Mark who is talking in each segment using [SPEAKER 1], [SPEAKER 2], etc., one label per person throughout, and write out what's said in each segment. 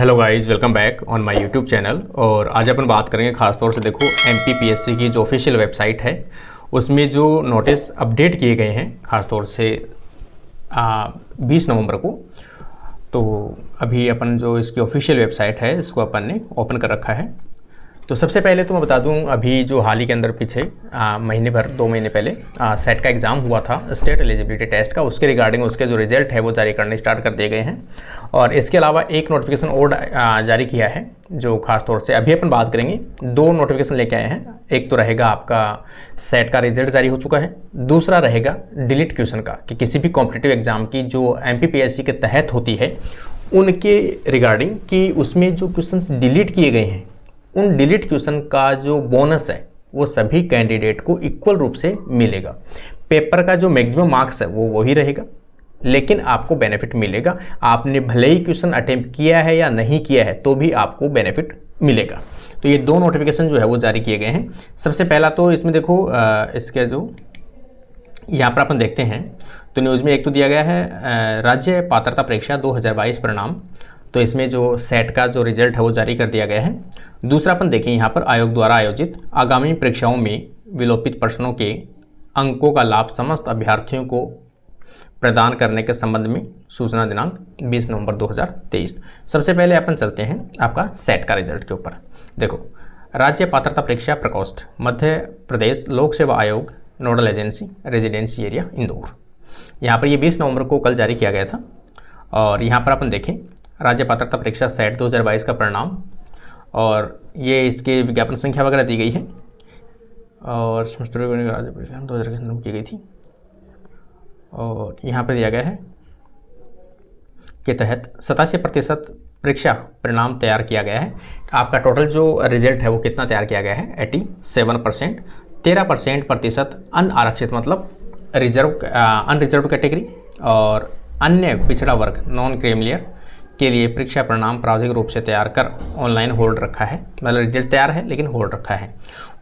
[SPEAKER 1] Hello guys, welcome back on my YouTube channel. और आज अपन बात करेंगे खासतौर से देखो एमपीपीएससी की जो ऑफिशियल वेबसाइट है उसमें जो नोटिस अपडेट किए गए हैं खासतौर से 20 नवंबर को। तो अभी अपन जो इसकी ऑफिशियल वेबसाइट है इसको अपन ने ओपन कर रखा है। तो सबसे पहले तो मैं बता दूं, अभी जो हाल ही के अंदर पीछे महीने भर 2 महीने पहले सेट का एग्ज़ाम हुआ था, स्टेट एलिजिबिलिटी टेस्ट का, उसके रिगार्डिंग उसके जो रिजल्ट है वो जारी करने स्टार्ट कर दिए गए हैं। और इसके अलावा एक नोटिफिकेशन और जारी किया है जो खास तौर से अभी अपन बात करेंगे। 2 नोटिफिकेशन लेके आए हैं। एक तो रहेगा आपका सेट का रिजल्ट जारी हो चुका है, दूसरा रहेगा डिलीट क्वेश्चन का, कि किसी भी कॉम्पिटिटिव एग्जाम की जो एमपीपीएससी के तहत होती है उनके रिगार्डिंग कि उसमें जो क्वेश्चन डिलीट किए गए हैं उन डिलीट क्वेश्चन का जो बोनस है वो सभी कैंडिडेट को इक्वल रूप से मिलेगा। पेपर का जो मैक्सिमम मार्क्स है वो वही रहेगा, लेकिन आपको बेनिफिट मिलेगा। आपने भले ही क्वेश्चन अटेम्प्ट किया है या नहीं किया है तो भी आपको बेनिफिट मिलेगा। तो ये 2 नोटिफिकेशन जो है वो जारी किए गए हैं। सबसे पहला तो इसमें देखो इसके जो यहाँ पर अपन देखते हैं तो न्यूज़ में एक तो दिया गया है राज्य पात्रता परीक्षा 2022 परिणाम। तो इसमें जो सेट का जो रिजल्ट है वो जारी कर दिया गया है। दूसरा अपन देखें यहाँ पर आयोग द्वारा आयोजित आगामी परीक्षाओं में विलोपित प्रश्नों के अंकों का लाभ समस्त अभ्यर्थियों को प्रदान करने के संबंध में सूचना दिनांक 20 नवंबर 2023। सबसे पहले अपन चलते हैं आपका सेट का रिजल्ट के ऊपर। देखो, राज्य पात्रता परीक्षा प्रकोष्ठ मध्य प्रदेश लोक सेवा आयोग nodal agency residency area Indore. यहाँ पर ये 20 नवंबर को कल जारी किया गया था। और यहाँ पर अपन देखें राज्य पात्रता परीक्षा सेट 2022 का परिणाम, और ये इसके विज्ञापन संख्या वगैरह दी गई है और राज्य परीक्षा 2021 की गई थी। और यहाँ पर दिया गया है के तहत 87% परीक्षा परिणाम तैयार किया गया है। आपका टोटल जो रिजल्ट है वो कितना तैयार किया गया है 87%। 13% प्रतिशत अनारक्षित मतलब अनरिजर्व कैटेगरी और अन्य पिछड़ा वर्ग नॉन क्रीमिलियर के लिए परीक्षा परिणाम प्रावधानिक रूप से तैयार कर ऑनलाइन होल्ड रखा है। मतलब रिजल्ट तैयार है लेकिन होल्ड रखा है।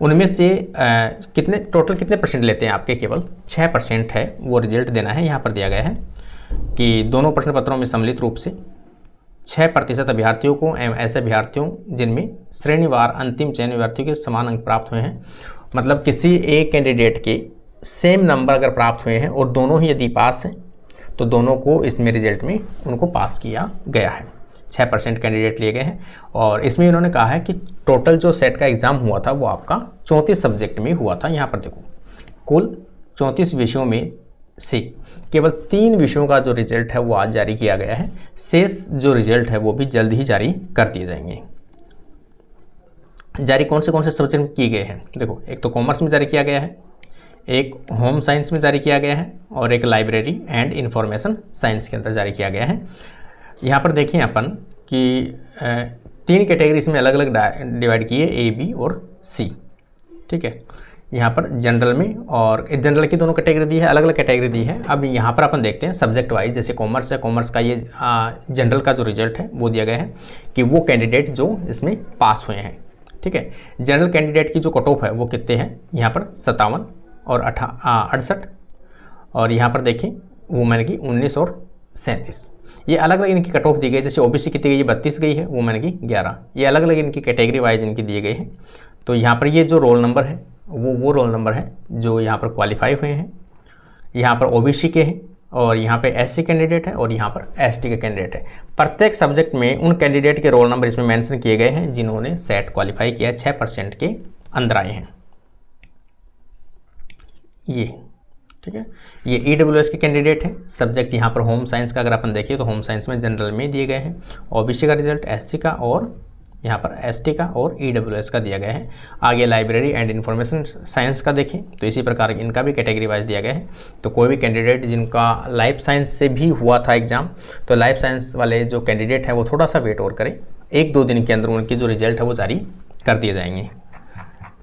[SPEAKER 1] उनमें से टोटल कितने परसेंट लेते हैं आपके? केवल 6% है वो रिजल्ट देना है। यहाँ पर दिया गया है कि दोनों प्रश्न पत्रों में सम्मिलित रूप से 6% अभ्यर्थियों को एवं ऐसे अभ्यर्थियों जिनमें श्रेणीवार अंतिम चयन अभ्यर्थियों के समान अंक प्राप्त हुए हैं। मतलब किसी एक कैंडिडेट के सेम नंबर अगर प्राप्त हुए हैं और दोनों ही यदि पास हैं तो दोनों को इसमें रिजल्ट में उनको पास किया गया है। 6% कैंडिडेट लिए गए हैं। और इसमें इन्होंने कहा है कि टोटल जो सेट का एग्ज़ाम हुआ था वो आपका 34 सब्जेक्ट में हुआ था। यहाँ पर देखो कुल 34 विषयों में से केवल 3 विषयों का जो रिजल्ट है वो आज जारी किया गया है। शेष जो रिजल्ट है वो भी जल्द ही जारी कर दिए जाएंगे। जारी कौन से सब्जेक्ट में किए गए हैं? देखो, एक तो कॉमर्स में जारी किया गया है, एक होम साइंस में जारी किया गया है और एक लाइब्रेरी एंड इंफॉर्मेशन साइंस के अंदर जारी किया गया है। यहाँ पर देखें अपन कि 3 कैटेगरी इसमें अलग अलग डिवाइड किए, ए बी और सी। ठीक है, यहाँ पर जनरल में और जनरल की दोनों कैटेगरी दी है, अलग अलग कैटेगरी दी है। अब यहाँ पर अपन देखते हैं सब्जेक्ट वाइज। जैसे कॉमर्स है, कॉमर्स का ये जनरल का जो रिजल्ट है वो दिया गया है कि वो कैंडिडेट जो इसमें पास हुए हैं। ठीक है, जनरल कैंडिडेट की जो कट ऑफ है वो कितने हैं? यहाँ पर 57 और 68। और यहाँ पर देखें वुमेन की 19 और 37। ये अलग अलग इनकी कट ऑफ दी गई। जैसे ओबीसी कितनी गई है? 32 गई है, वुमेन की 11। ये अलग अलग इनकी कैटेगरी वाइज इनकी दिए गए हैं। तो यहाँ पर ये जो रोल नंबर है वो रोल नंबर है जो यहाँ पर क्वालिफाई हुए हैं। यहाँ पर ओबीसी के हैं और यहाँ पे एससी कैंडिडेट है और यहाँ पर एसटी के कैंडिडेट है। प्रत्येक सब्जेक्ट में उन कैंडिडेट के रोल नंबर इसमें मेंशन किए गए हैं जिन्होंने सेट क्वालिफाई किया है, 6% के अंदर आए हैं ये। ठीक है, ये ईडब्ल्यूएस के कैंडिडेट है। सब्जेक्ट यहाँ पर होम साइंस का अगर अपन देखिए तो होम साइंस में जनरल में दिए गए हैं। ओबीसी का रिजल्ट, एससी का और यहाँ पर एसटी का और ईडब्ल्यूएस का दिया गया है। आगे लाइब्रेरी एंड इंफॉर्मेशन साइंस का देखें तो इसी प्रकार इनका भी कैटेगरी वाइज दिया गया है। तो कोई भी कैंडिडेट जिनका लाइफ साइंस से भी हुआ था एग्जाम, तो लाइफ साइंस वाले जो कैंडिडेट है वो थोड़ा सा वेट और करें। 1-2 दिन के अंदर उनकी जो रिजल्ट है वो जारी कर दिए जाएंगे।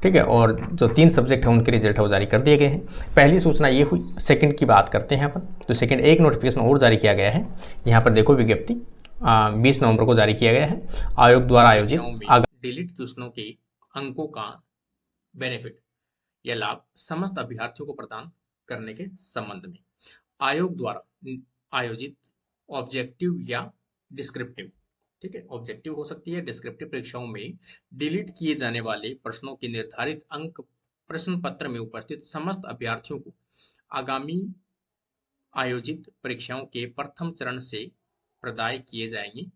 [SPEAKER 1] ठीक है, और जो 3 सब्जेक्ट है उनके रिजल्ट है वो जारी कर दिए गए हैं। पहली सूचना ये हुई। सेकंड की बात करते हैं अपन। तो सेकंड एक नोटिफिकेशन और जारी किया गया है। यहाँ पर देखो विज्ञप्ति 20 नवंबर को जारी किया गया है। आयोग द्वारा आयोजित डिलीट क्वेश्चनों के अंकों का बेनिफिट या लाभ समस्त अभ्यर्थियों को प्रदान करने के संबंध में आयोग द्वारा आयोजित ऑब्जेक्टिव या डिस्क्रिप्टिव ठीक है, ऑब्जेक्टिव हो सकती है। डिस्क्रिप्टिव परीक्षाओं में डिलीट किए जाने वाले प्रश्नों के निर्धारित अंक प्रश्न पत्र में उपस्थित समस्त अभ्यर्थियों को आगामी आयोजित परीक्षाओं के प्रथम चरण से प्रदाय किए जाएंगे।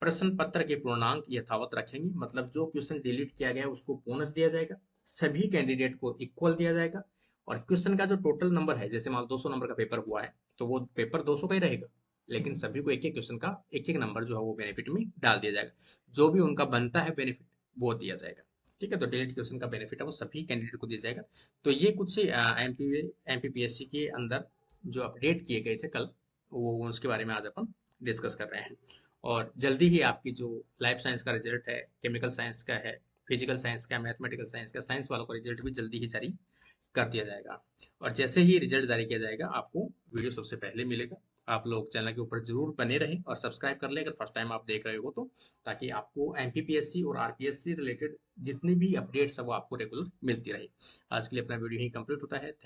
[SPEAKER 1] प्रश्न पत्र के पूर्णांक यथावत रखेंगे, मतलब जो क्वेश्चन डिलीट किया गया उसको बोनस दिया जाएगा, सभी कैंडिडेट को इक्वल दिया जाएगा। और क्वेश्चन का जो टोटल नंबर है, जैसे मान लो 200 नंबर का पेपर हुआ है तो वो पेपर 200 का ही रहेगा, लेकिन सभी को एक एक क्वेश्चन का एक एक नंबर जो है वो बेनिफिट में डाल दिया जाएगा। जो भी उनका बनता है बेनिफिट वो दिया जाएगा। ठीक है, तो डिलीट क्वेश्चन का बेनिफिट है वो सभी कैंडिडेट को दिया जाएगा। तो ये कुछ एमपीपीएससी के अंदर जो अपडेट किए गए थे कल, वो उसके बारे में आज अपन डिस्कस कर रहे हैं। और जल्दी ही आपकी जो लाइफ साइंस का रिजल्ट है, केमिकल साइंस का है, फिजिकल साइंस का, मैथमेटिकल साइंस का, साइंस वालों का रिजल्ट भी जल्दी ही जारी कर दिया जाएगा। और जैसे ही रिजल्ट जारी किया जाएगा आपको वीडियो सबसे पहले मिलेगा। आप लोग चैनल के ऊपर जरूर बने रहें और सब्सक्राइब कर लें अगर फर्स्ट टाइम आप देख रहे हो तो, ताकि आपको एमपीपीएससी और आरपीएससी रिलेटेड जितनी भी अपडेट्स है वो आपको रेगुलर मिलती रहे। आज के लिए अपना वीडियो ही कंप्लीट होता है।